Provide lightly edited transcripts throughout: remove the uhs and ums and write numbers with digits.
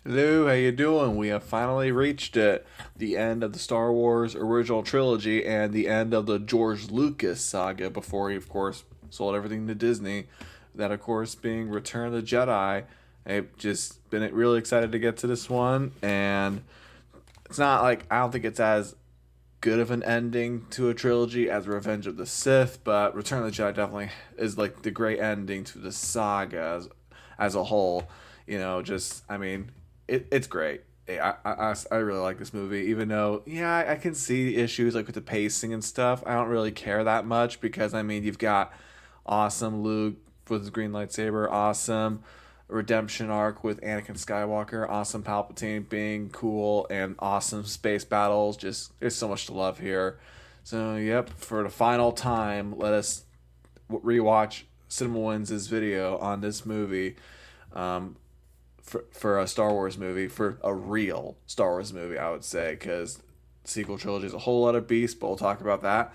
Hello, how you doing? We have finally reached it. The end of the Star Wars original trilogy and the end of the George Lucas saga before he, of course, sold everything to Disney. That, of course, being Return of the Jedi. I've just been really excited to get to this one, and it's not like I don't think it's as good of an ending to a trilogy as Revenge of the Sith, but Return of the Jedi definitely is like the great ending to the saga as a whole. Just I mean, it's great. I really like this movie, even though yeah I can see issues like with the pacing and stuff. I don't really care that much because I mean you've got awesome Luke with his green lightsaber, awesome redemption arc with Anakin Skywalker, awesome Palpatine being cool, and awesome space battles. Just there's so much to love here. So yep, for the final time, let us rewatch CinemaWins' video on this movie. For a Star Wars movie, for a real Star Wars movie, I would say, because sequel trilogy is a whole lot of beast, but we'll talk about that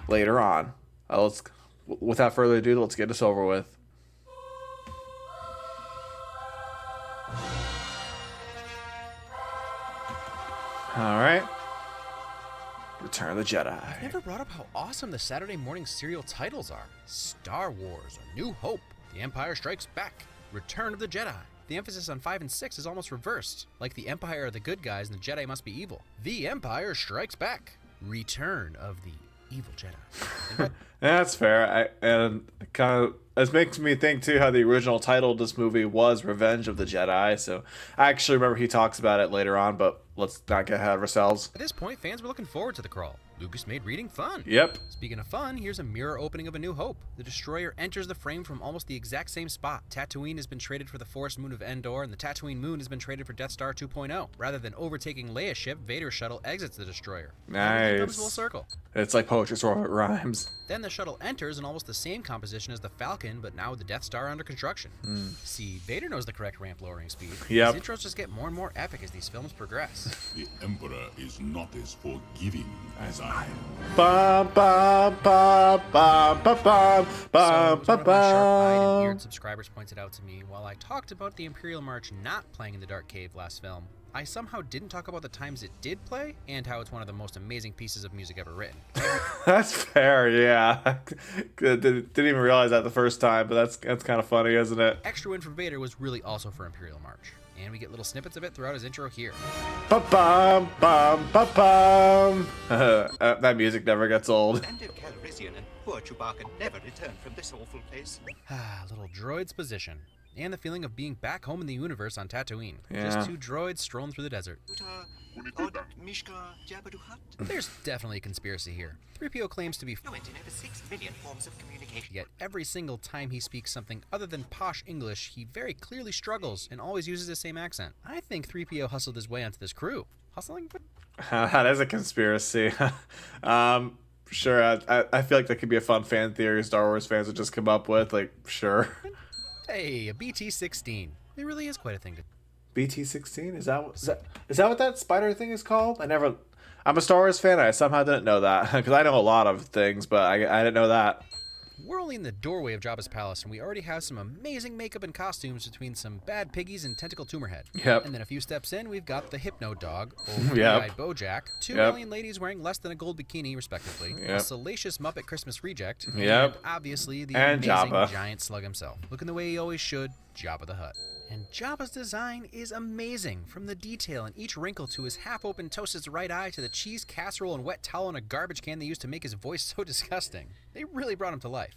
later on. Without further ado, let's get this over with. All right. Return of the Jedi. I've never brought up how awesome the Saturday morning serial titles are. Star Wars, A New Hope, The Empire Strikes Back, Return of the Jedi. The emphasis on 5 and 6 is almost reversed. Like the Empire are the good guys and the Jedi must be evil. The Empire Strikes Back, Return of the Evil Jedi. That's fair. And kind of it makes me think too how the original title of this movie was Revenge of the Jedi. So I actually remember he talks about it later on, but let's not get ahead of ourselves. At this point, fans were looking forward to the crawl. Lucas made reading fun. Yep. Speaking of fun, here's a mirror opening of A New Hope. The destroyer enters the frame from almost the exact same spot. Tatooine has been traded for the forest moon of Endor, and the Tatooine moon has been traded for Death Star 2.0. Rather than overtaking Leia's ship, Vader's shuttle exits the destroyer. Everything comes full Nice. circle. It's like poetry sort of rhymes. Then the shuttle enters in almost the same composition as the Falcon, but now with the Death Star under construction. See, Vader knows the correct ramp lowering speed. Yep. His intros just get more and more epic as these films progress. The Emperor is not as forgiving as I am. Bum, bum, bum, bum, bum, bum, So, bum, as bum, one of my sharp-eyed and bum. eared subscribers pointed out to me, while I talked about the Imperial March not playing in the Dark Cave last film, I somehow didn't talk about the times it did play, and how it's one of the most amazing pieces of music ever written. That's fair, yeah. Didn't even realize that the first time, but that's kind of funny, isn't it? Extra Win for Vader was really also for Imperial March, and we get little snippets of it throughout his intro here. Bum, bum, bum, bum, bum. That music never gets old. Commander Calrissian and poor Chewbacca never returned from this awful place. Little droid's position, and the feeling of being back home in the universe on Tatooine. Yeah. Just two droids strolling through the desert. Odd Mishka Jabba Hut? There's definitely a conspiracy here. 3PO claims to be Fluent in over 6 million forms of communication. yet every single time he speaks something other than posh English, he very clearly struggles and always uses the same accent. I think 3PO hustled his way onto this crew. Hustling? That is a conspiracy. Sure, I feel like that could be a fun fan theory Star Wars fans would just come up with. Like, sure. Hey, a BT-16. It really is quite a thing to... BT-16? Is that what that spider thing is called? I'm a Star Wars fan. I somehow didn't know that because I know a lot of things, but I didn't know that. We're only in the doorway of Jabba's palace, and we already have some amazing makeup and costumes between some bad piggies and Tentacle Tumorhead. Yep. And then a few steps in, we've got the Hypno Dog, old Yep. eyed Bojack, two Yep. alien ladies wearing less than a gold bikini, respectively, a Yep. salacious Muppet Christmas reject, Yep. and obviously the And amazing Jabba. giant slug himself, looking the way he always should, Jabba the Hutt. And Jabba's design is amazing, from the detail in each wrinkle to his half-open toasted's right eye to the cheese casserole and wet towel in a garbage can they used to make his voice so disgusting. They really brought him to life.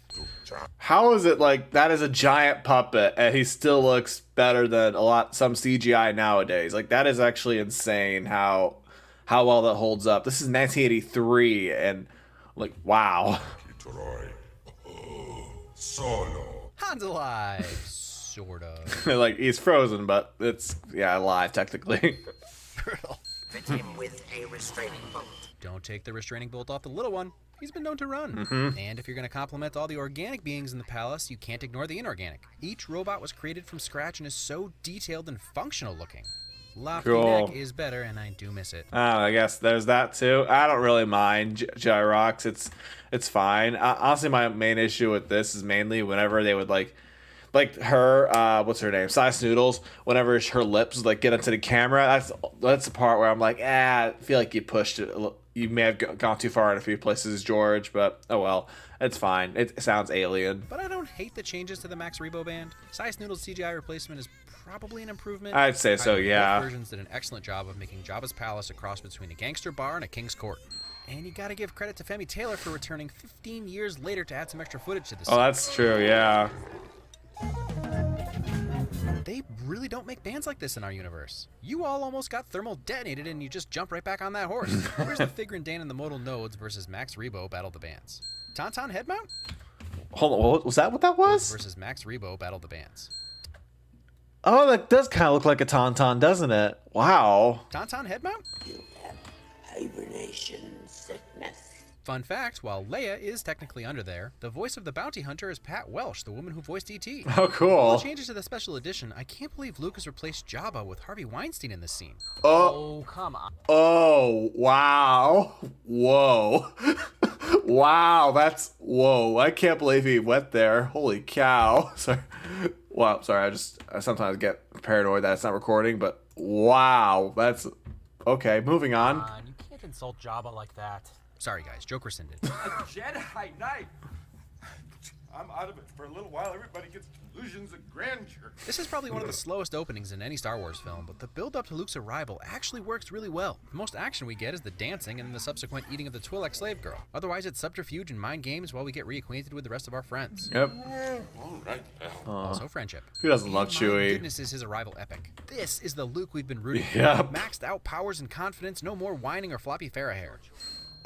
How is it like that is a giant puppet and he still looks better than some CGI nowadays? Like that is actually insane how well that holds up. This is 1983 and like wow. Troy. Solo. Han's alive, sort of. Like he's frozen, but it's alive technically. Brutal. Fit him with a restraining bolt. Don't take the restraining bolt off the little one. He's been known to run. And if you're going to compliment all the organic beings in the palace, you can't ignore the inorganic. Each robot was created from scratch and is so detailed and functional looking. Lofty Cool. neck is better, and I do miss it. I guess there's that too. I don't really mind Gyrox. It's fine. Honestly, my main issue with this is mainly whenever they would like like her, what's her name? Size Noodles. Whenever her lips like get into the camera, that's the part where I'm like, I feel like you pushed it. You may have gone too far in a few places, George, but oh well, it's fine. It sounds alien. But I don't hate the changes to the Max Rebo band. Size Noodles CGI replacement is probably an improvement. I'd say so, yeah. Both versions did an excellent job of making Jabba's palace a cross between a gangster bar and a king's court. And you gotta give credit to Femi Taylor for returning 15 years later to add some extra footage to the scene. Oh, that's true, yeah. They really don't make bands like this in our universe. You all almost got thermal detonated and you just jump right back on that horse. Where's the Figure and Dan and the Modal Nodes versus Max Rebo battle the bands? Tauntaun head mount? Hold on, was that what that was? Versus Max Rebo battle the bands. Oh, that does kind of look like a tauntaun, doesn't it? Wow. Tauntaun head mount? You have hibernation sickness. Fun fact, while Leia is technically under there, the voice of the bounty hunter is Pat Welsh, the woman who voiced E.T. Oh, All cool. the changes to the special edition, I can't believe Lucas replaced Jabba with Harvey Weinstein in this scene. Oh, come on. oh, wow. Whoa. Wow, whoa. I can't believe he went there. Holy cow. Sorry. Well, sorry, I sometimes get paranoid that it's not recording, but wow, that's okay. Moving on. You can't insult Jabba like that. Sorry guys, joke rescinded. Jedi Knight. I'm out of it for a little while. Everybody gets illusions of grandeur. This is probably one of the slowest openings in any Star Wars film, but the build-up to Luke's arrival actually works really well. The most action we get is the dancing and the subsequent eating of the Twi'lek slave girl. Otherwise, it's subterfuge and mind games while we get reacquainted with the rest of our friends. Yep. All right. Also, friendship. Who doesn't love My Chewie? goodness, is his arrival epic. This is the Luke we've been rooting for. Yep. Maxed out powers and confidence, no more whining or floppy Farrah hair.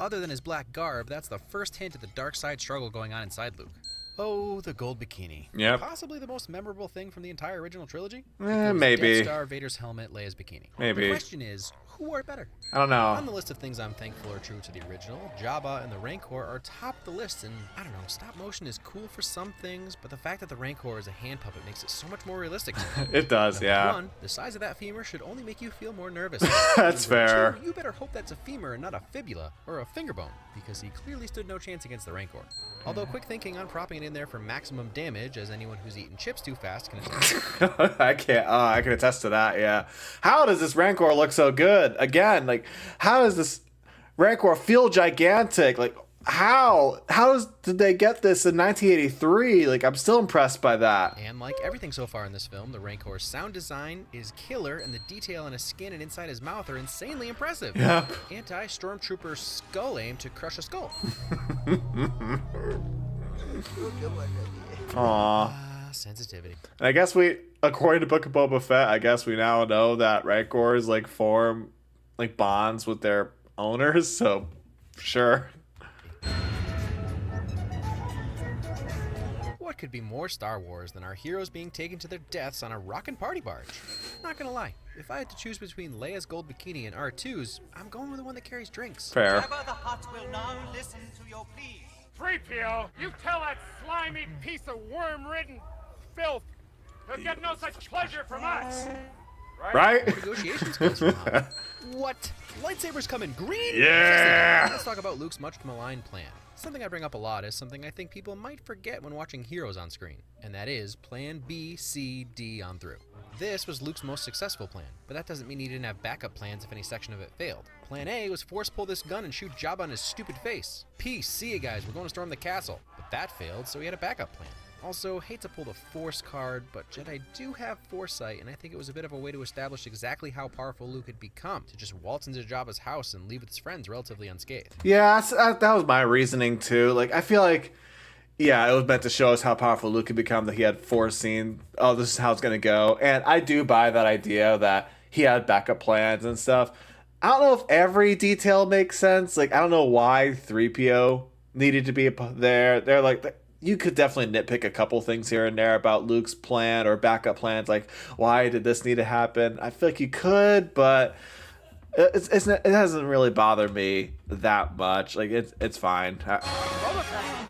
Other than his black garb, that's the first hint at the dark side struggle going on inside Luke. Oh, the gold bikini. Yep. Possibly the most memorable thing from the entire original trilogy. Maybe. Death Star, Vader's helmet, Leia's bikini. Maybe. The question is, who wore it better? I don't On the know. list of things I'm thankful are true to the original, Jabba and the Rancor are top of the list, and I don't know, stop motion is cool for some things, but the fact that the Rancor is a hand puppet makes it so much more realistic to me. It does, Number yeah. one, the size of that femur should only make you feel more nervous. That's Number fair. two, you better hope that's a femur and not a fibula or a finger bone, because he clearly stood no chance against the Rancor. Although quick thinking on propping it in there for maximum damage, as anyone who's eaten chips too fast can attest. I can attest to that, yeah. How does this Rancor look so good? Again, like, how does this Rancor feel gigantic? Like, did they get this in 1983? Like, I'm still impressed by that. And like everything so far in this film, the Rancor's sound design is killer, and the detail in his skin and inside his mouth are insanely impressive. Yep. Anti-stormtrooper skull aim to crush a skull. Aw. Sensitivity. And I guess according to Book of Boba Fett, I guess we now know that Rancors like form like bonds with their owners. So, sure. What could be more Star Wars than our heroes being taken to their deaths on a rockin' party barge? Not gonna lie, if I had to choose between Leia's gold bikini and R2's, I'm going with the one that carries drinks. Fair. Jabba the Hutt will now listen to your pleas. 3PO, you tell that slimy piece of worm-ridden filth he'll get no such pleasure from us. Right? Negotiations skills from Han. What? Lightsabers come in green? Yeah. Let's talk about Luke's much maligned plan. Something I bring up a lot is something I think people might forget when watching heroes on screen, and that is Plan B, C, D on through. This was Luke's most successful plan, but that doesn't mean he didn't have backup plans if any section of it failed. Plan A was force pull this gun and shoot Jabba on his stupid face. Peace, see ya guys, we're going to storm the castle. But that failed, so he had a backup plan. Also, hate to pull the Force card, but Jedi do have foresight, and I think it was a bit of a way to establish exactly how powerful Luke had become, to just waltz into Jabba's house and leave with his friends relatively unscathed. Yeah, that was my reasoning too. Like, I feel like, yeah, it was meant to show us how powerful Luke could become, that he had foreseen, oh, this is how it's going to go. And I do buy that idea that he had backup plans and stuff. I don't know if every detail makes sense. Like, I don't know why 3PO needed to be there. They're like, you could definitely nitpick a couple things here and there about Luke's plan or backup plans. Like, why did this need to happen? I feel like you could, but it hasn't really bothered me that much. Like, it's fine.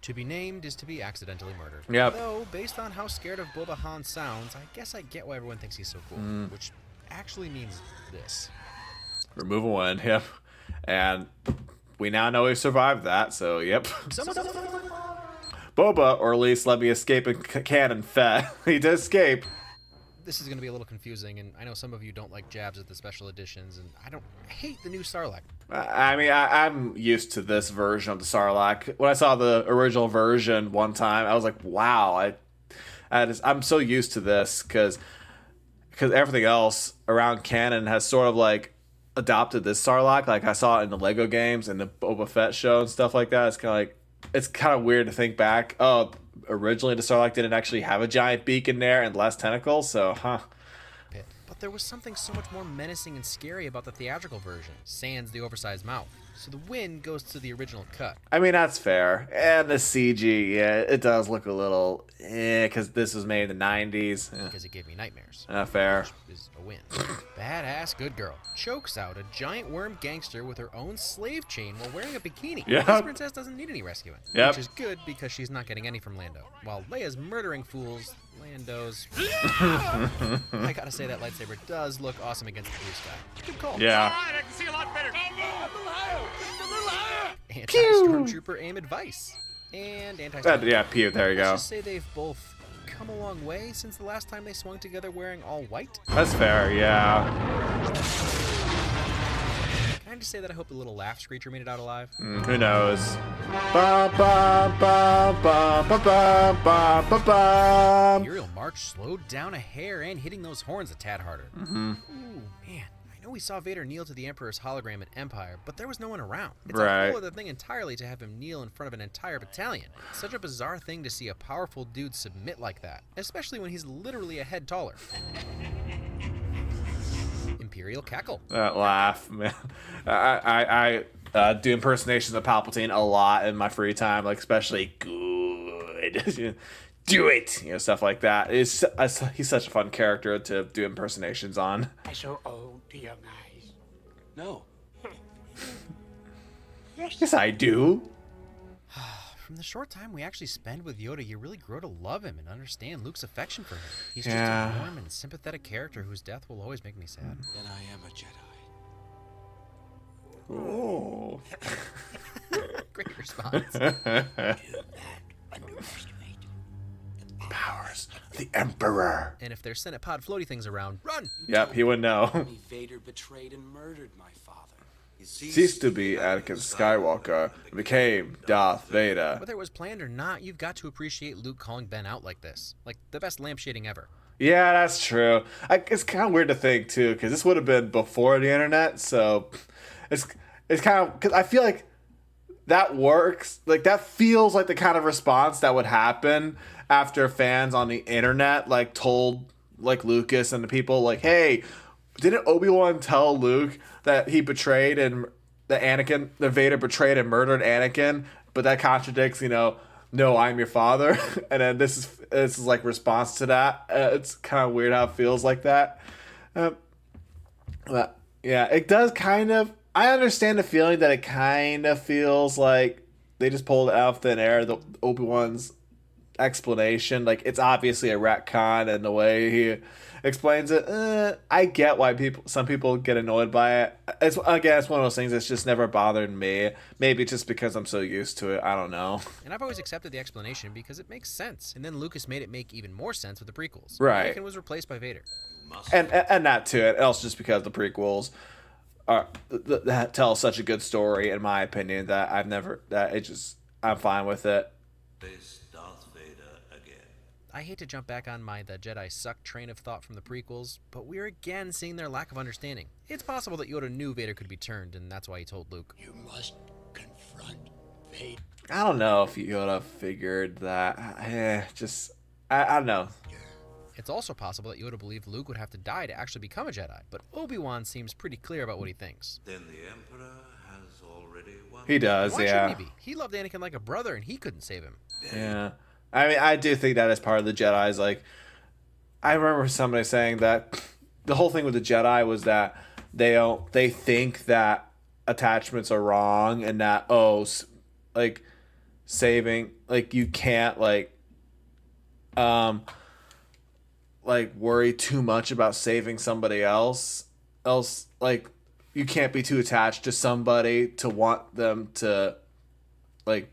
To be named is to be accidentally murdered. Yep. Though, based on how scared of Boba Han sounds, I guess I get why everyone thinks he's so cool. Which actually means this. Remove one, yep. And we now know he survived that, so yep. Boba, or at least let me escape in canon Fett. He did escape. This is going to be a little confusing, and I know some of you don't like jabs at the special editions, and I hate the new Sarlacc. I mean, I'm used to this version of the Sarlacc. When I saw the original version one time, I was like, wow, I'm so used to this because everything else around canon has sort of like adopted this Sarlacc. Like I saw it in the Lego games and the Boba Fett show and stuff like that. It's kind of weird to think back. Oh, originally the Sarlacc didn't actually have a giant beak in there and less tentacles, so But there was something so much more menacing and scary about the theatrical version, sans the oversized mouth. So the win goes to the original cut. I mean, that's fair. And the CG, yeah, it does look a little because this was made in the 90s. Because it gave me nightmares. Fair. Which is a win. Badass good girl chokes out a giant worm gangster with her own slave chain while wearing a bikini. Yep. This princess doesn't need any rescuing. Yep. Which is good because she's not getting any from Lando. While Leia's murdering fools, Lando's... I gotta say that lightsaber does look awesome against the blue sky. Good call. Yeah. All right, I can see a lot better. Anti-stormtrooper aim advice. And anti-stormtrooper. Yeah, pew, there you Let's go. just say they've both come a long way since the last time they swung together wearing all white. That's fair, yeah. Can I just say that I hope the little laugh screecher made it out alive? Who knows? Ba ba ba ba ba ba ba ba ba. Imperial March slowed down a hair and hitting those horns a tad harder. Ooh, man. I know we saw Vader kneel to the Emperor's hologram in Empire, but there was no one around. It's a whole other thing entirely to have him kneel in front of an entire battalion. It's such a bizarre thing to see a powerful dude submit like that, especially when he's literally a head taller. Imperial cackle. That laugh, man. I do impersonations of Palpatine a lot in my free time, like especially good. Do it, stuff like that. He's such a fun character to do impersonations on. I so old to young eyes. No. Yes, I do. From the short time we actually spend with Yoda, you really grow to love him and understand Luke's affection for him. He's just a warm and sympathetic character whose death will always make me sad. Then I am a Jedi. Oh. Great response. Do not underestimate the Powers of the Emperor. And if there's Senate pod floaty things around, run! Yep, he would know. Vader betrayed and murdered my father. He Ceased to be Anakin Skywalker and became Darth Vader. Whether it was planned or not, you've got to appreciate Luke calling Ben out like this. Like the best lampshading ever. Yeah, that's true. It's kind of weird to think too, because this would have been before the internet, so it's kind of because I feel like that works. Like that feels like the kind of response that would happen after fans on the internet like told like Lucas and the people like, hey, didn't Obi-Wan tell Luke that he betrayed and that Vader betrayed and murdered Anakin, but that contradicts, no, I'm your father. And then this is like response to that. It's kind of weird how it feels like that. But yeah, it does kind of. I understand the feeling that it kind of feels like they just pulled it out of thin air. The Obi-Wan's explanation, like it's obviously a retcon, and the way he explains it, I get why some people get annoyed by it. It's one of those things that's just never bothered me. Maybe just because I'm so used to it. I don't know. And I've always accepted the explanation because it makes sense. And then Lucas made it make even more sense with the prequels. Right. Anakin was replaced by Vader. And that too. And also just because the prequels that tell such a good story, in my opinion, that I'm fine with it. I hate to jump back on the Jedi suck train of thought from the prequels, but we're again seeing their lack of understanding. It's possible that Yoda knew Vader could be turned, and that's why he told Luke. You must confront Vader. I don't know if Yoda figured that. I don't know. It's also possible that Yoda believed Luke would have to die to actually become a Jedi, but Obi-Wan seems pretty clear about what he thinks. Then the Emperor has already won. He does, Why yeah. shouldn't he be? He loved Anakin like a brother, and he couldn't save him. Yeah. I mean, I do think that is part of the Jedi's, like, I remember somebody saying that the whole thing with the Jedi was that they think that attachments are wrong and that, saving, like, you can't, worry too much about saving somebody else, like, you can't be too attached to somebody to want them to, like,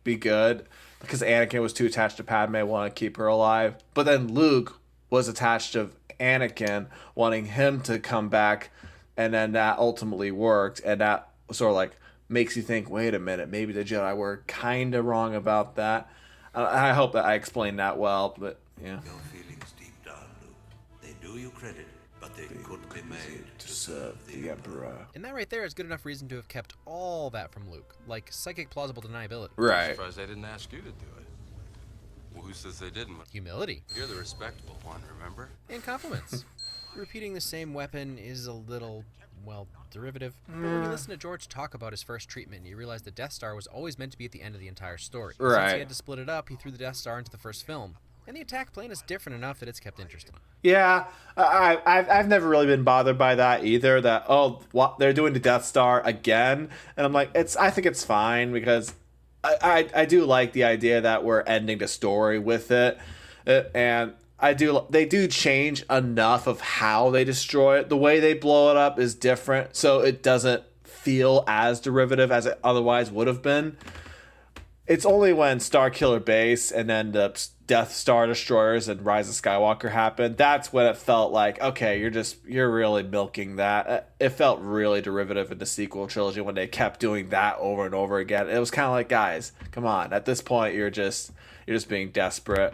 be good. because Anakin was too attached to Padme, wanted to keep her alive. But then Luke was attached to Anakin, wanting him to come back, and then that ultimately worked, and that sort of like makes you think, wait a minute, maybe the Jedi were kind of wrong about that. I hope that I explained that well, but yeah. Your feelings deep down, Luke. They do you credit, but they could be made To serve the Emperor. And that right there is good enough reason to have kept all that from Luke, like psychic plausible deniability. Right. Surprised they didn't ask you to do it. Well, who says they didn't? Humility. You're the respectable one, remember? And compliments. Repeating the same weapon is a little, well, derivative. But when you listen to George talk about his first treatment, you realize the Death Star was always meant to be at the end of the entire story. Right. Since he had to split it up, he threw the Death Star into the first film. And the attack plane is different enough that it's kept interesting. Yeah, I've never really been bothered by that either. That what they're doing the Death Star again, and I'm like, I think it's fine because I do like the idea that we're ending the story with it, and they do change enough of how they destroy it. The way they blow it up is different, so it doesn't feel as derivative as it otherwise would have been. It's only when Starkiller Base and then the Death Star Destroyers and Rise of Skywalker happened, that's when it felt like, okay, you're really milking that. It felt really derivative in the sequel trilogy when they kept doing that over and over again. It was kind of like, guys, come on. At this point, you're just being desperate.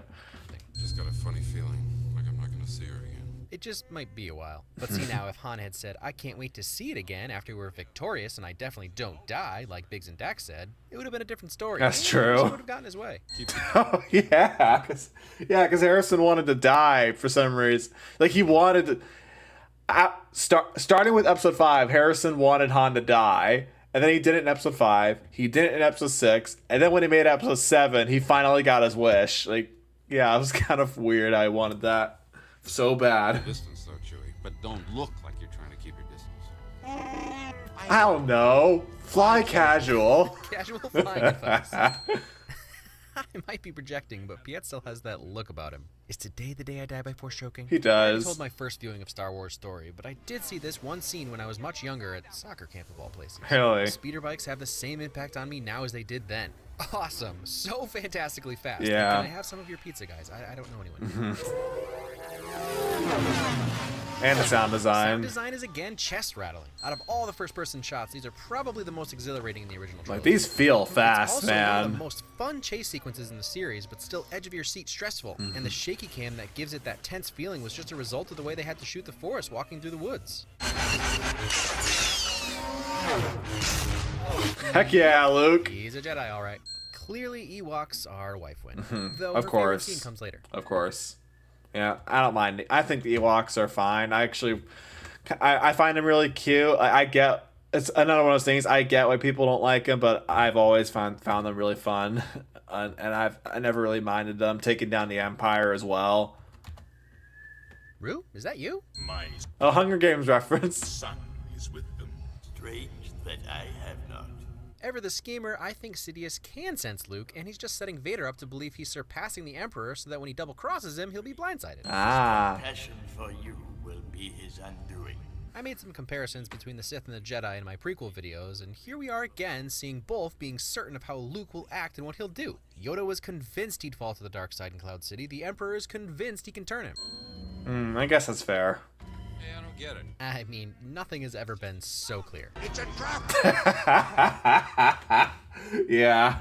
Just got a funny feeling, like I'm not gonna see her again. It just might be a while. But see now, if Han had said, I can't wait to see it again after we're victorious and I definitely don't die, like Biggs and Dax said, it would have been a different story. That's and true. He would have gotten his way. Oh, yeah. Because Harrison wanted to die for some reason. Like, he wanted to... starting with episode 5, Harrison wanted Han to die. And then he did it in episode 5. He did it in episode 6. And then when he made episode 7, he finally got his wish. Like, yeah, it was kind of weird. I wanted that so bad. Distance though, Chewie, but don't look like you're trying to keep your distance. I don't know. Fly casual. Casual flying advice. I might be projecting, but Piet still has that look about him. Is today the day I die by force choking? He does. I told my first viewing of Star Wars Story, but I did see this one scene when I was much younger at soccer camp of all places. Really? Speeder bikes have the same impact on me now as they did then. Awesome. So fantastically fast. Yeah. Can I have some of your pizza, guys? I don't know anyone. And the sound design. Sound design is again chest rattling. Out of all the first-person shots, these are probably the most exhilarating in the original trilogy. Like, these feel It's fast, also one of man. the most fun chase sequences in the series, but still edge-of-your-seat stressful. And the shaky cam that gives it that tense feeling was just a result of the way they had to shoot the forest walking through the woods. Heck yeah, Luke. He's a Jedi, all right. Clearly, Ewoks are wife win. Though Of her favorite course. scene comes later. Of course. Yeah, I don't mind. I think the Ewoks are fine. I find them really cute. I get, it's another one of those things. I get why people don't like them, but I've always found them really fun, and I never really minded them taking down the Empire as well. Rue, is that you? My A Hunger Games reference. son is with them. Strange that I have not. Ever the schemer, I think Sidious can sense Luke, and he's just setting Vader up to believe he's surpassing the Emperor so that when he double-crosses him, he'll be blindsided. Ah. Passion for you will be his undoing. I made some comparisons between the Sith and the Jedi in my prequel videos, and here we are again seeing both being certain of how Luke will act and what he'll do. Yoda was convinced he'd fall to the dark side in Cloud City. The Emperor is convinced he can turn him. I guess that's fair. Hey, I don't get it. I mean, nothing has ever been so clear. It's a trap! Yeah.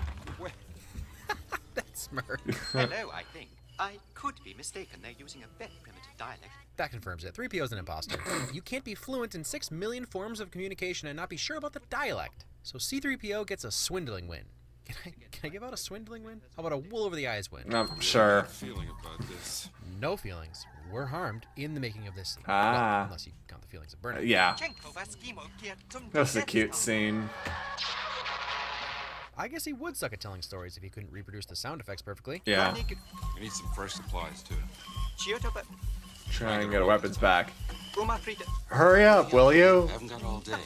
That smirk. Hello, I think. I could be mistaken. They're using a very primitive dialect. That confirms it. 3PO's an imposter. You can't be fluent in 6 million forms of communication and not be sure about the dialect. So C-3PO gets a swindling win. Can I give out a swindling win? How about a wool over the eyes win? I'm sure. Feeling about this. No feelings were harmed in the making of this scene. Ah. Well, unless you count the feelings of burning. Yeah. That was a cute scene. I guess he would suck at telling stories if he couldn't reproduce the sound effects perfectly. Yeah. We need some fresh supplies too. Try and get our weapons back. Uma Frida. Hurry up, will you? Haven't got all day.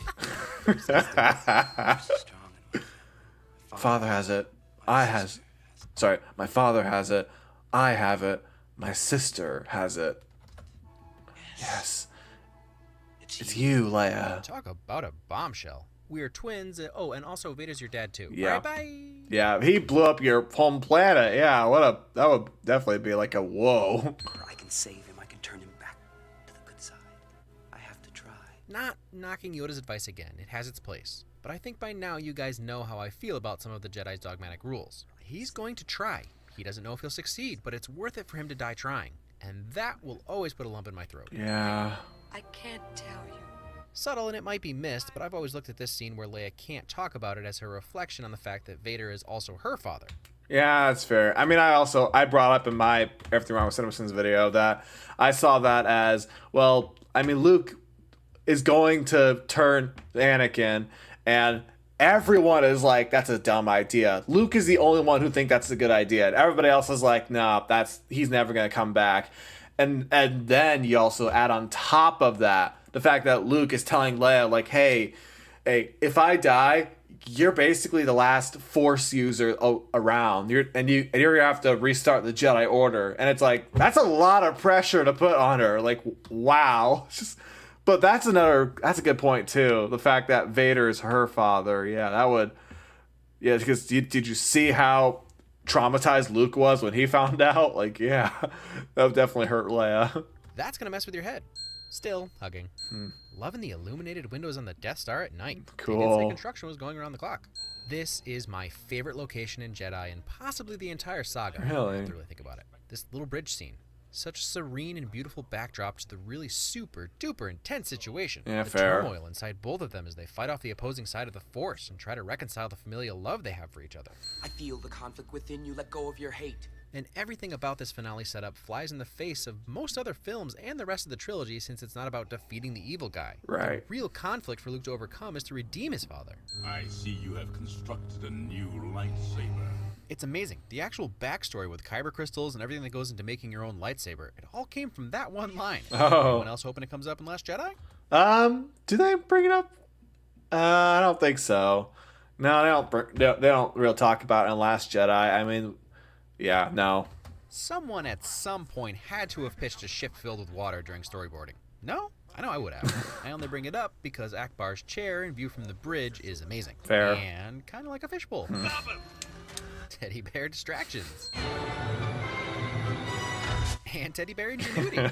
Father has it. My father has it. I have it. My sister has it. Yes. It's you, Leia. Talk about a bombshell. We're twins. Oh, and also Vader's your dad too. Yeah. All right, bye. Yeah, he blew up your home planet. Yeah, that would definitely be like a whoa. I can save him. I can turn him back to the good side. I have to try. Not knocking Yoda's advice again. It has its place. But I think by now you guys know how I feel about some of the Jedi's dogmatic rules. He's going to try. He doesn't know if he'll succeed, but it's worth it for him to die trying. And that will always put a lump in my throat. Yeah. I can't tell you. Subtle, and it might be missed, but I've always looked at this scene where Leia can't talk about it as her reflection on the fact that Vader is also her father. Yeah, that's fair. I mean, I brought up in my Everything Wrong with CinemaWins video that I saw that as, well, I mean, Luke is going to turn Anakin, and everyone is like, that's a dumb idea. Luke is the only one who thinks that's a good idea. And everybody else is like, no, he's never going to come back. And then you also add on top of that the fact that Luke is telling Leia, like, hey, if I die, you're basically the last Force user around. You're gonna have to restart the Jedi Order. And it's like, that's a lot of pressure to put on her. Like, wow. But that's a good point too. The fact that Vader is her father. Yeah, because did you see how traumatized Luke was when he found out? Like, yeah, that would definitely hurt Leia. That's gonna mess with your head. Still hugging. Loving the illuminated windows on the Death Star at night. Cool. They did say construction was going around the clock. This is my favorite location in Jedi and possibly the entire saga. Really? I have to really think about it. This little bridge scene. Such a serene and beautiful backdrop to the really super duper intense situation. Yeah, the fair. turmoil inside both of them as they fight off the opposing side of the Force and try to reconcile the familial love they have for each other. I feel the conflict within you. Let go of your hate. And everything about this finale setup flies in the face of most other films and the rest of the trilogy, since it's not about defeating the evil guy. Right. The real conflict for Luke to overcome is to redeem his father. I see you have constructed a new lightsaber. It's amazing. The actual backstory with kyber crystals and everything that goes into making your own lightsaber, it all came from that one line. Oh. Anyone else hoping it comes up in Last Jedi? Do they bring it up? I don't think so. No, they don't really talk about it in Last Jedi. I mean, yeah, no. Someone at some point had to have pitched a ship filled with water during storyboarding. No? I know I would have. I only bring it up because Akbar's chair in view from the bridge is amazing. Fair. And kind of like a fishbowl. Teddy bear distractions. And teddy bear ingenuity.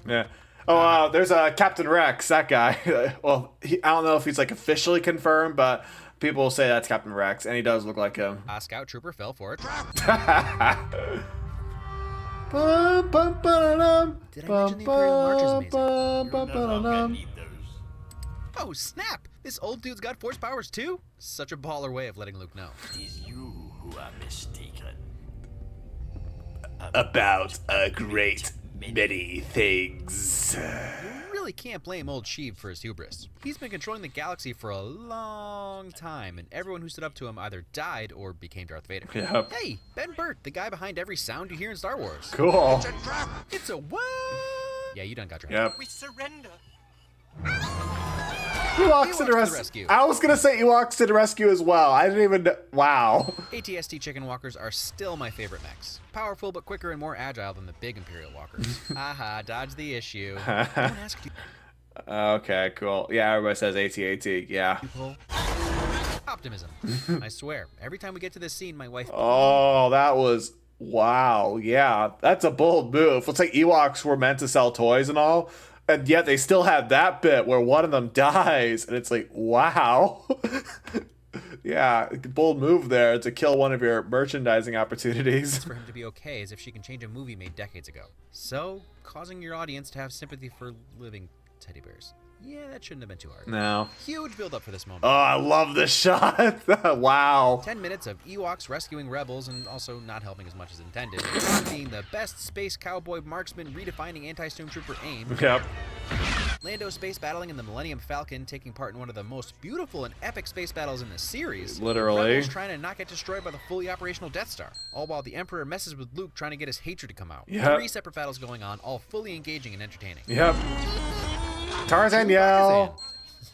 Yeah. Oh, there's Captain Rex, that guy. Well, I don't know if he's like officially confirmed, but people say that's Captain Rex, and he does look like him. A scout trooper fell for it. Did I mention the Imperial March is amazing? Oh, snap! This old dude's got force powers too? Such a baller way of letting Luke know. It is you who are mistaken. About a great many things. You really can't blame old Sheev for his hubris. He's been controlling the galaxy for a long time, and everyone who stood up to him either died or became Darth Vader. Yep. Hey, Ben Burt, the guy behind every sound you hear in Star Wars. Cool. It's a trap! It's a what? Yeah, you done got trapped. Yep. We surrender. Ewoks to the rescue. I was gonna say Ewoks to the rescue as well. I didn't even. Wow. ATST chicken walkers are still my favorite mechs. Powerful but quicker and more agile than the big Imperial walkers. Aha, dodge the issue. Don't ask you. Okay, cool. Yeah, everybody says AT-AT. Yeah. Optimism. I swear, every time we get to this scene, my wife. Oh, that was. Wow. Yeah, that's a bold move. Looks like Ewoks were meant to sell toys and all. And yet they still have that bit where one of them dies. And it's like, wow. Yeah, bold move there to kill one of your merchandising opportunities. It's for him to be okay as if she can change a movie made decades ago. So, causing your audience to have sympathy for living teddy bears. Yeah, that shouldn't have been too hard. No. Huge build up for this moment. Oh, I love this shot. Wow. 10 minutes of Ewoks rescuing rebels and also not helping as much as intended. Being the best space cowboy marksman redefining anti-stormtrooper aim. Yep. Lando space battling in the Millennium Falcon, taking part in one of the most beautiful and epic space battles in the series. Literally. Rebels trying to not get destroyed by the fully operational Death Star. All while the Emperor messes with Luke trying to get his hatred to come out. Yep. 3 separate battles going on, all fully engaging and entertaining. Yep. Tarzan yell.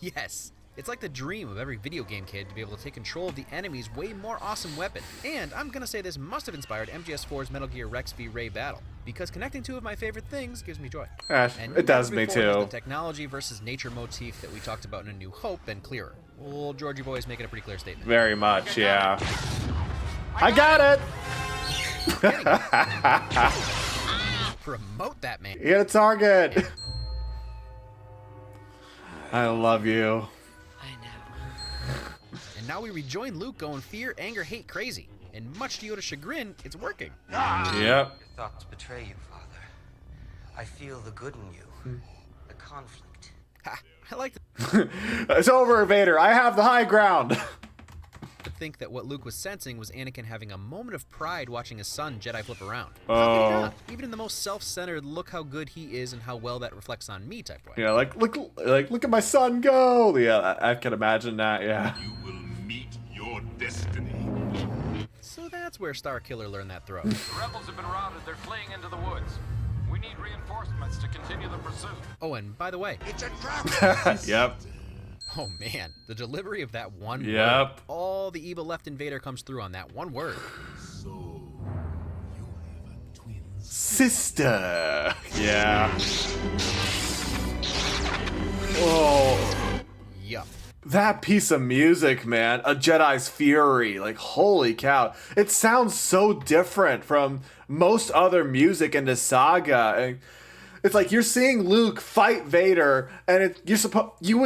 Yes. It's like the dream of every video game kid to be able to take control of the enemy's way more awesome weapon. And I'm gonna say this must have inspired MGS4's Metal Gear Rex v. Ray battle, because connecting two of my favorite things gives me joy. And it does me too. The technology versus nature motif that we talked about in A New Hope been clearer. Old Georgie Boy is making a pretty clear statement. Very much, yeah. I got it! Promote that man. Hit a target! I love you. And now we rejoin Luke going fear, anger, hate, crazy. And much to Yoda's chagrin, it's working. Yep. Your thoughts betray you, Father. I feel the good in you. The conflict. Ha, I like It's over, Vader. I have the high ground. to think that what Luke was sensing was Anakin having a moment of pride watching his son Jedi flip around. Oh. How could he not? Even in the most self-centered, look how good he is and how well that reflects on me type way. Yeah, look at my son go. Yeah, I can imagine that. Yeah. You will meet your destiny. So that's where Starkiller learned that throw. The rebels have been routed. They're fleeing into the woods. We need reinforcements to continue the pursuit. Oh, and by the way, It's a trap! Yep. oh man, the delivery of that one word. Yep. All the evil left in Vader comes through on that one word. So, you have a twin Sister. Yeah. Oh. Yup. That piece of music, man, A Jedi's Fury, like, holy cow. It sounds so different from most other music in the saga. And it's like you're seeing Luke fight Vader, and you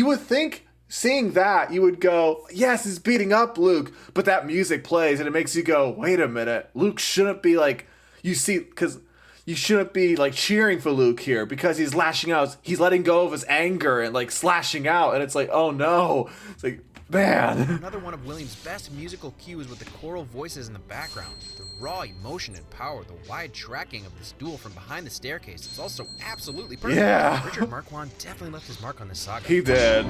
would think seeing that you would go, yes, he's beating up Luke, but that music plays and it makes you go, wait a minute, Luke shouldn't be like, because you shouldn't be like cheering for Luke here because he's lashing out. He's letting go of his anger and like slashing out. And it's like, oh no. It's like, man. Another one of Williams' best musical cues with the choral voices in the background. The raw emotion and power, the wide tracking of this duel from behind the staircase. It's also absolutely perfect. Yeah. Richard Marquand definitely left his mark on this saga. He did.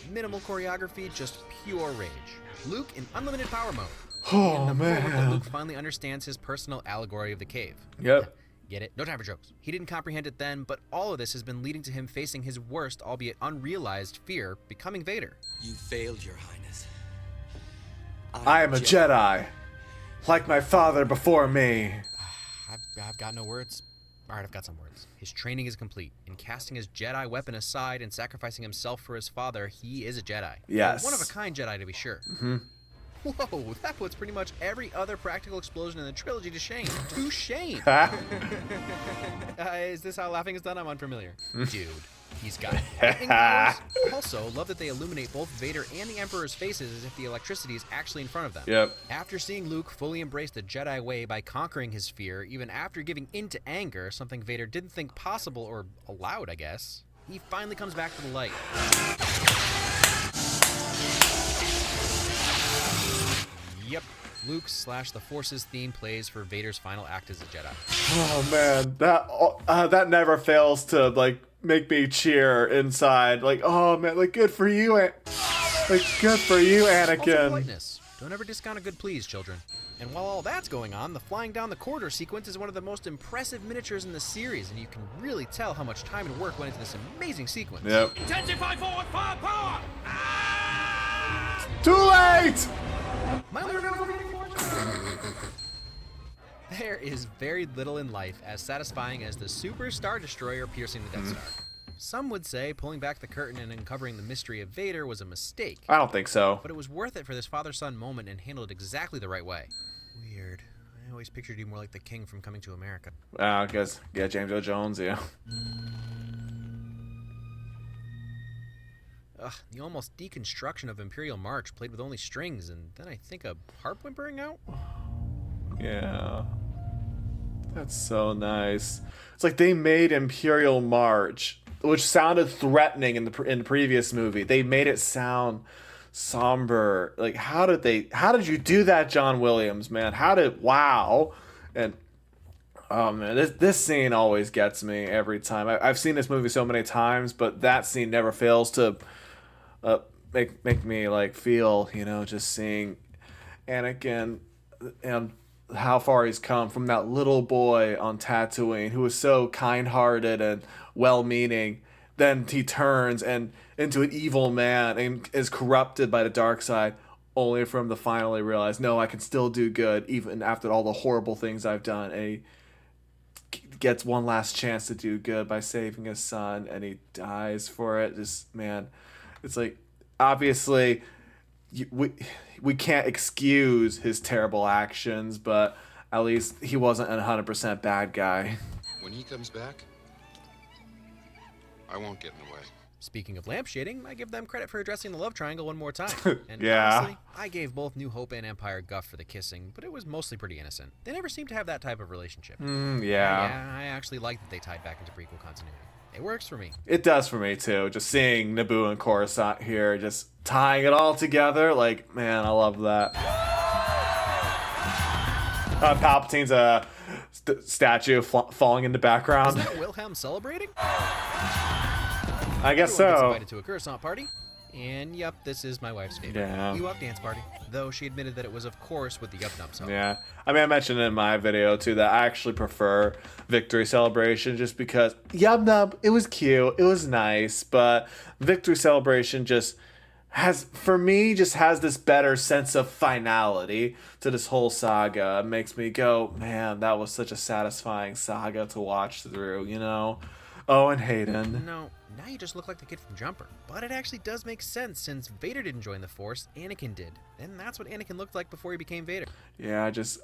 Minimal choreography, just pure rage. Luke in unlimited power mode. Oh, and the moment that man. Luke finally understands his personal allegory of the cave. Yep. Get it? No time for jokes. He didn't comprehend it then, but all of this has been leading to him facing his worst, albeit unrealized, fear, becoming Vader. You failed, Your Highness. I am a Jedi. Like my father before me. I've got no words. Alright, I've got some words. His training is complete. In casting his Jedi weapon aside and sacrificing himself for his father, he is a Jedi. Yes. A one-of-a-kind Jedi, to be sure. Mm-hmm. Whoa, that puts pretty much every other practical explosion in the trilogy to shame. To shame! Is this how laughing is done? I'm unfamiliar. Dude, he's got lightning powers. Also, love that they illuminate both Vader and the Emperor's faces as if the electricity is actually in front of them. Yep. After seeing Luke fully embrace the Jedi way by conquering his fear, even after giving in to anger, something Vader didn't think possible or allowed, I guess, he finally comes back to the light. Yep, Luke / the Force's theme plays for Vader's final act as a Jedi. Oh man, that never fails to like make me cheer inside. Like, oh man, like good for you, good for you, Also Anakin. politeness. Don't ever discount a good please, children. And while all that's going on, the flying down the corridor sequence is one of the most impressive miniatures in the series, and you can really tell how much time and work went into this amazing sequence. Yep. Intensify forward firepower! Too late. There is very little in life as satisfying as the Super Star Destroyer piercing the Death Star. Some would say pulling back the curtain and uncovering the mystery of Vader was a mistake. I don't think so. But it was worth it for this father-son moment and handled exactly the right way. Weird. I always pictured you more like the king from Coming to America. I guess, yeah, James Earl Jones, yeah. Ugh, the almost deconstruction of Imperial March played with only strings, and then I think a harp whimpering out? Yeah. That's so nice. It's like they made Imperial March, which sounded threatening in the previous movie. They made it sound somber. Like, how did you do that, John Williams, man? Wow. And oh man, this scene always gets me every time. I've seen this movie so many times, but that scene never fails to make me like feel, just seeing Anakin and how far he's come from that little boy on Tatooine who was so kind-hearted and well-meaning, then he turns and into an evil man and is corrupted by the dark side, only for him to finally realize, no, I can still do good even after all the horrible things I've done. And he gets one last chance to do good by saving his son, and he dies for it. Just, man, it's like, obviously we can't excuse his terrible actions, but at least he wasn't a 100% bad guy. When he comes back, I won't get in the way. Speaking of lampshading, I give them credit for addressing the love triangle one more time. And Yeah. honestly, I gave both New Hope and Empire guff for the kissing, but it was mostly pretty innocent. They never seemed to have that type of relationship. Yeah, I actually like that they tied back into prequel continuity. It works for me. it does for me too. Just seeing Naboo and Coruscant here, just tying it all together. Like, man, I love that. Palpatine's statue falling in the background. Is that Wilhelm celebrating? I guess Everyone gets so. invited to a Coruscant party. And yep, this is my wife's favorite. Yeah. Ewok dance party. Though she admitted that it was, of course, with the Yup Nub song. Yeah. I mean, I mentioned in my video, too, that I actually prefer Victory Celebration just because, Yub Nub, it was cute, it was nice, but Victory Celebration just has, for me, just has this better sense of finality to this whole saga. It makes me go, man, that was such a satisfying saga to watch through, you know? Oh, and Hayden. No, now you just look like the kid from Jumper. But it actually does make sense since Vader didn't join the Force, Anakin did. And that's what Anakin looked like before he became Vader. Yeah, just,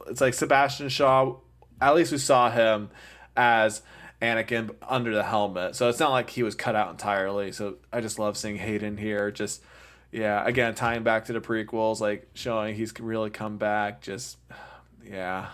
it's like Sebastian Shaw, at least we saw him as Anakin under the helmet. So it's not like he was cut out entirely. So I just love seeing Hayden here. Just, yeah, again, tying back to the prequels, like showing he's really come back. Just, yeah.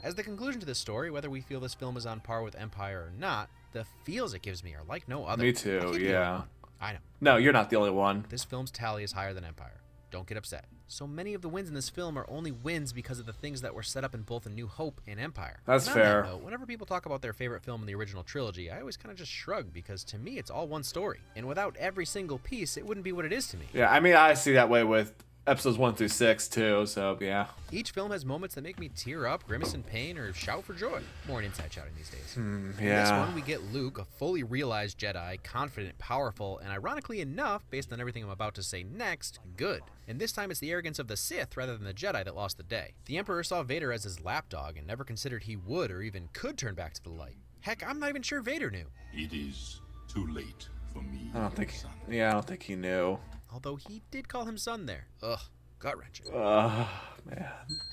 As the conclusion to this story, whether we feel this film is on par with Empire or not, the feels it gives me are like no other. Me too, yeah. I know. No, you're not the only one. This film's tally is higher than Empire. Don't get upset. So many of the wins in this film are only wins because of the things that were set up in both A New Hope and Empire. That's And on fair. that note, whenever people talk about their favorite film in the original trilogy, I always kind of just shrug because to me it's all one story. And without every single piece, it wouldn't be what it is to me. Yeah, I mean, I see that way with episodes 1 through 6 too, so yeah. Each film has moments that make me tear up, grimace in pain, or shout for joy. More an inside shouting these days. In this one, we get Luke, a fully realized Jedi, confident, powerful, and ironically enough, based on everything I'm about to say next, good. And this time it's the arrogance of the Sith rather than the Jedi that lost the day. The Emperor saw Vader as his lapdog and never considered he would or even could turn back to the light. Heck, I'm not even sure Vader knew. It is too late for me, I don't think, son. yeah, I don't think he knew. Although he did call him son there. Ugh, gut-wrenching. Man.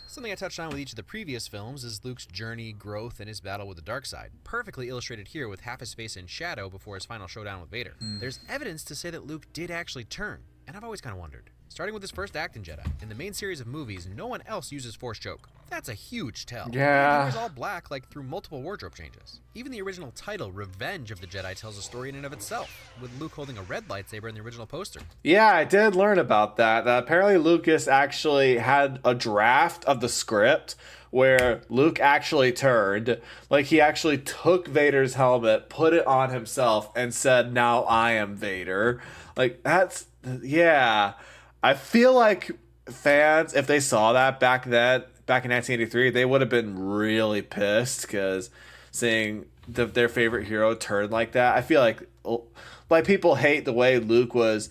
Something I touched on with each of the previous films is Luke's journey, growth, and his battle with the dark side, perfectly illustrated here with half his face in shadow before his final showdown with Vader. There's evidence to say that Luke did actually turn, and I've always kind of wondered. Starting with his first act in Jedi, in the main series of movies, no one else uses Force choke. That's a huge tell. Yeah. He wears all black, like through multiple wardrobe changes. Even the original title, Revenge of the Jedi, tells a story in and of itself, with Luke holding a red lightsaber in the original poster. Yeah, I did learn about that. Apparently Lucas actually had a draft of the script where Luke actually turned. Like, he actually took Vader's helmet, put it on himself, and said, now I am Vader. Like, that's, yeah. I feel like fans, if they saw that back in 1983, they would have been really pissed because seeing their favorite hero turn like that. I feel like people hate the way Luke was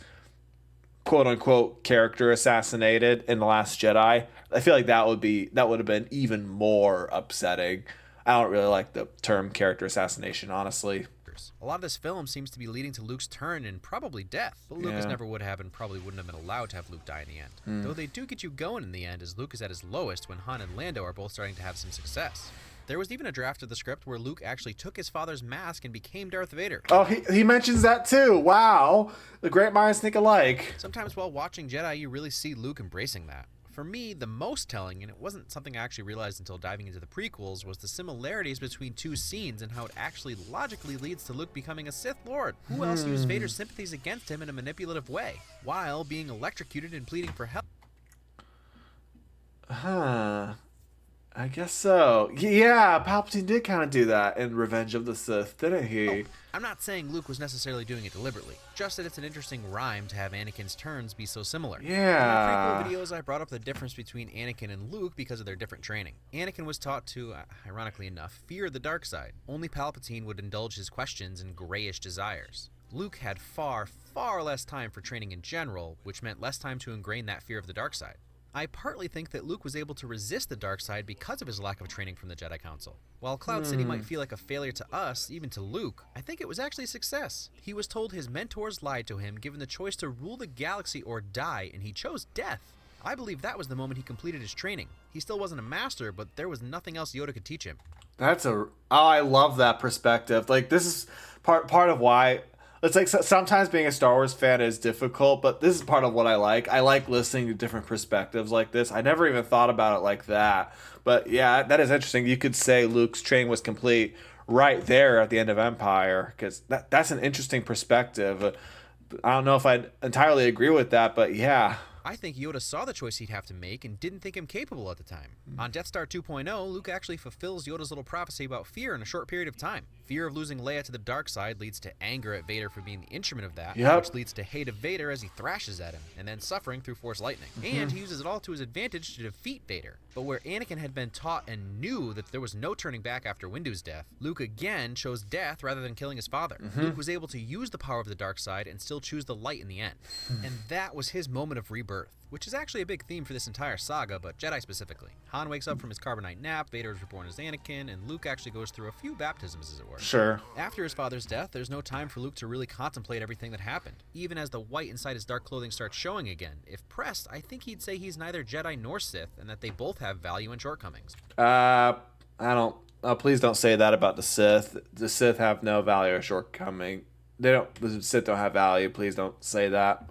quote unquote character assassinated in The Last Jedi. I feel like that would have been even more upsetting. I don't really like the term character assassination, honestly. A lot of this film seems to be leading to Luke's turn and probably death, but Lucas never would have and probably wouldn't have been allowed to have Luke die in the end. Though they do get you going in the end as Luke is at his lowest when Han and Lando are both starting to have some success. There was even a draft of the script where Luke actually took his father's mask and became Darth Vader. Oh, he mentions that too. Wow. The great minds think alike. Sometimes while watching Jedi, you really see Luke embracing that. For me, the most telling, and it wasn't something I actually realized until diving into the prequels, was the similarities between two scenes and how it actually logically leads to Luke becoming a Sith Lord. Who else used Vader's sympathies against him in a manipulative way, while being electrocuted and pleading for help? Huh. I guess so. Yeah, Palpatine did kind of do that in Revenge of the Sith, didn't he? I'm not saying Luke was necessarily doing it deliberately, just that it's an interesting rhyme to have Anakin's turns be so similar. Yeah. In my prequel videos, I brought up the difference between Anakin and Luke because of their different training. Anakin was taught to, ironically enough, fear the dark side. Only Palpatine would indulge his questions and grayish desires. Luke had far, far less time for training in general, which meant less time to ingrain that fear of the dark side. I partly think that Luke was able to resist the dark side because of his lack of training from the Jedi Council. While Cloud City might feel like a failure to us, even to Luke, I think it was actually a success. He was told his mentors lied to him, given the choice to rule the galaxy or die, and he chose death. I believe that was the moment he completed his training. He still wasn't a master, but there was nothing else Yoda could teach him. I love that perspective. Like, this is part of why. It's like sometimes being a Star Wars fan is difficult, but this is part of what I like. I like listening to different perspectives like this. I never even thought about it like that. But yeah, that is interesting. You could say Luke's training was complete right there at the end of Empire, because that's an interesting perspective. I don't know if I'd entirely agree with that, but yeah. I think Yoda saw the choice he'd have to make and didn't think him capable at the time. On Death Star 2.0, Luke actually fulfills Yoda's little prophecy about fear in a short period of time. Fear of losing Leia to the dark side leads to anger at Vader for being the instrument of that, which leads to hate of Vader as he thrashes at him, and then suffering through Force lightning. And he uses it all to his advantage to defeat Vader. But where Anakin had been taught and knew that there was no turning back after Windu's death, Luke again chose death rather than killing his father. Luke was able to use the power of the dark side and still choose the light in the end. And that was his moment of rebirth, which is actually a big theme for this entire saga, but Jedi specifically. Han wakes up from his carbonite nap, Vader is reborn as Anakin, and Luke actually goes through a few baptisms, as it were. Sure. After his father's death, there's no time for Luke to really contemplate everything that happened, even as the white inside his dark clothing starts showing again. If pressed, I think he'd say he's neither Jedi nor Sith, and that they both have value and shortcomings. Please don't say that about the Sith. The Sith have no value or shortcoming. The Sith don't have value. Please don't say that.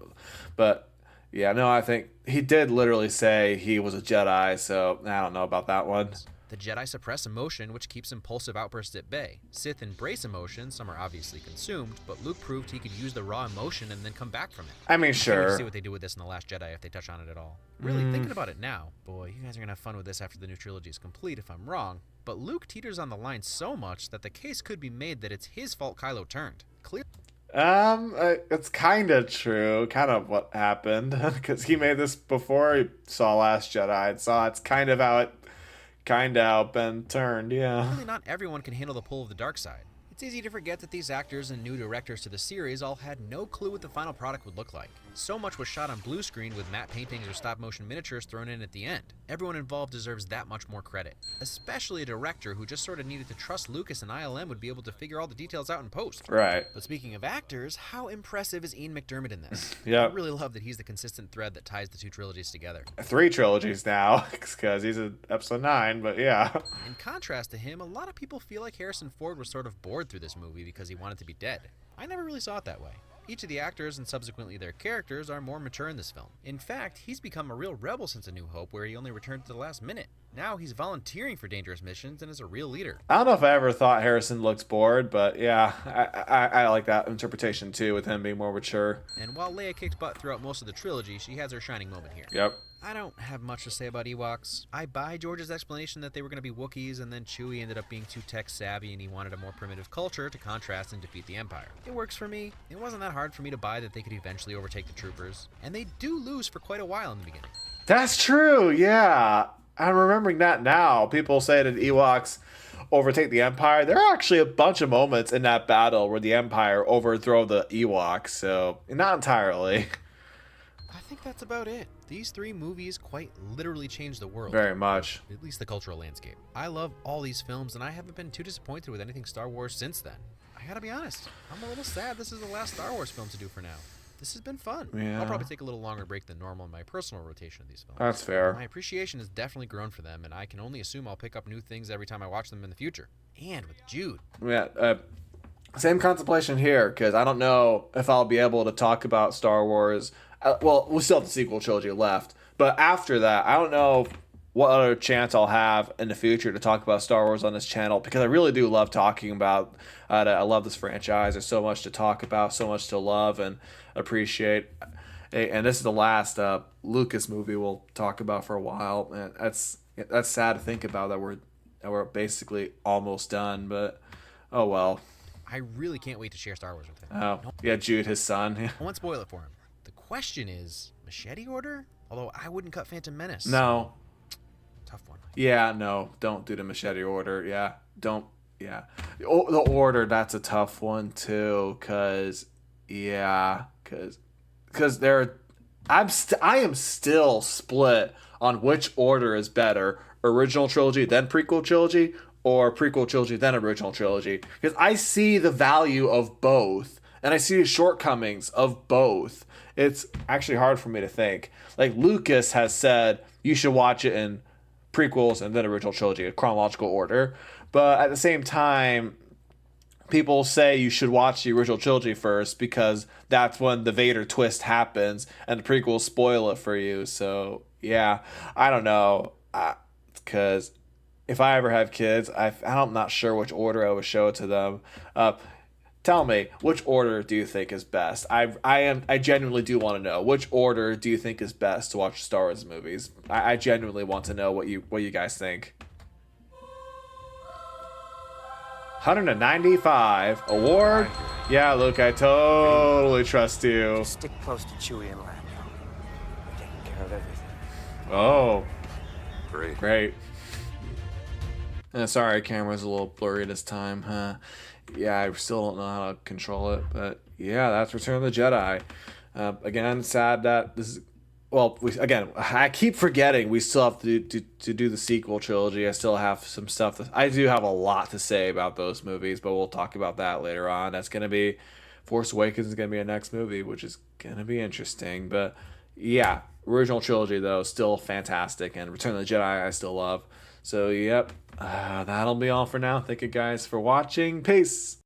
But yeah, no, I think he did literally say he was a Jedi, so I don't know about that one. The Jedi suppress emotion, which keeps impulsive outbursts at bay. Sith embrace emotion, some are obviously consumed, but Luke proved he could use the raw emotion and then come back from it. I mean, Can't wait to sure. see what they do with this in The Last Jedi if they touch on it at all. Really, thinking about it now, boy, you guys are going to have fun with this after the new trilogy is complete if I'm wrong, but Luke teeters on the line so much that the case could be made that it's his fault Kylo turned. Clear. It's kind of true, kind of what happened, because he made this before he saw Last Jedi and saw it's kind of how it been turned, yeah. Really, not everyone can handle the pull of the dark side. It's easy to forget that these actors and new directors to the series all had no clue what the final product would look like. So much was shot on blue screen with matte paintings or stop-motion miniatures thrown in at the end. Everyone involved deserves that much more credit, especially a director who just sort of needed to trust Lucas and ILM would be able to figure all the details out in post. Right. But speaking of actors, how impressive is Ian McDiarmid in this? Yeah. I really love that he's the consistent thread that ties the two trilogies together. 3 trilogies now, because he's in episode 9, but yeah. In contrast to him, a lot of people feel like Harrison Ford was sort of bored through this movie because he wanted to be dead. I never really saw it that way. Each of the actors and subsequently their characters are more mature in this film. In fact, he's become a real rebel since A New Hope, where he only returned to the last minute. Now he's volunteering for dangerous missions and is a real leader. I don't know if I ever thought Harrison looks bored, but yeah, I like that interpretation too, with him being more mature. And while Leia kicked butt throughout most of the trilogy, she has her shining moment here. Yep. I don't have much to say about Ewoks. I buy George's explanation that they were going to be Wookiees, and then Chewie ended up being too tech-savvy and he wanted a more primitive culture to contrast and defeat the Empire. It works for me. It wasn't that hard for me to buy that they could eventually overtake the troopers. And they do lose for quite a while in the beginning. That's true, yeah. I'm remembering that now. People say that Ewoks overtake the Empire. There are actually a bunch of moments in that battle where the Empire overthrow the Ewoks, so not entirely. I think that's about it. These 3 movies quite literally changed the world. Very much. At least the cultural landscape. I love all these films, and I haven't been too disappointed with anything Star Wars since then. I gotta be honest, I'm a little sad this is the last Star Wars film to do for now. This has been fun. Yeah. I'll probably take a little longer break than normal in my personal rotation of these films. That's fair. My appreciation has definitely grown for them, and I can only assume I'll pick up new things every time I watch them in the future. And with Jude. Yeah, same contemplation here, because I don't know if I'll be able to talk about Star Wars. Well, we still have the sequel trilogy left, but after that, I don't know what other chance I'll have in the future to talk about Star Wars on this channel, because I really do love talking about it. I love this franchise. There's so much to talk about, so much to love and appreciate. And this is the last Lucas movie we'll talk about for a while, and Yeah, that's sad to think about that we're basically almost done, but oh well. I really can't wait to share Star Wars with him. Oh, yeah, Jude, his son. I won't spoil it for him. The question is, machete order? Although I wouldn't cut Phantom Menace. No. Tough one. Yeah, no, don't do the machete order. Yeah, don't. Yeah, the order, that's a tough one too, cause there, I am still split on which order is better: original trilogy, then prequel trilogy, or prequel trilogy, then original trilogy. Because I see the value of both, and I see the shortcomings of both. It's actually hard for me to think. Like, Lucas has said you should watch it in prequels and then original trilogy, a chronological order. But at the same time, people say you should watch the original trilogy first because that's when the Vader twist happens, and the prequels spoil it for you. So yeah, I don't know, because if I ever have kids, I'm not sure which order I would show it to them. Tell me, which order do you think is best? I genuinely do want to know, which order do you think is best to watch Star Wars movies? I genuinely want to know what you guys think. 195 award. Yeah, Luke, I totally trust you. Just stick close to Chewie and Lando. We're taking care of everything. Oh, Great. Sorry, camera's a little blurry this time, huh? Yeah, I still don't know how to control it, but yeah, that's Return of the Jedi. Again, sad that this is... Well, I keep forgetting we still have to do the sequel trilogy. I still have some stuff. I do have a lot to say about those movies, but we'll talk about that later on. That's going to be... Force Awakens is going to be our next movie, which is going to be interesting. But yeah, original trilogy, though, still fantastic. And Return of the Jedi, I still love. So, yep, that'll be all for now. Thank you guys for watching. Peace.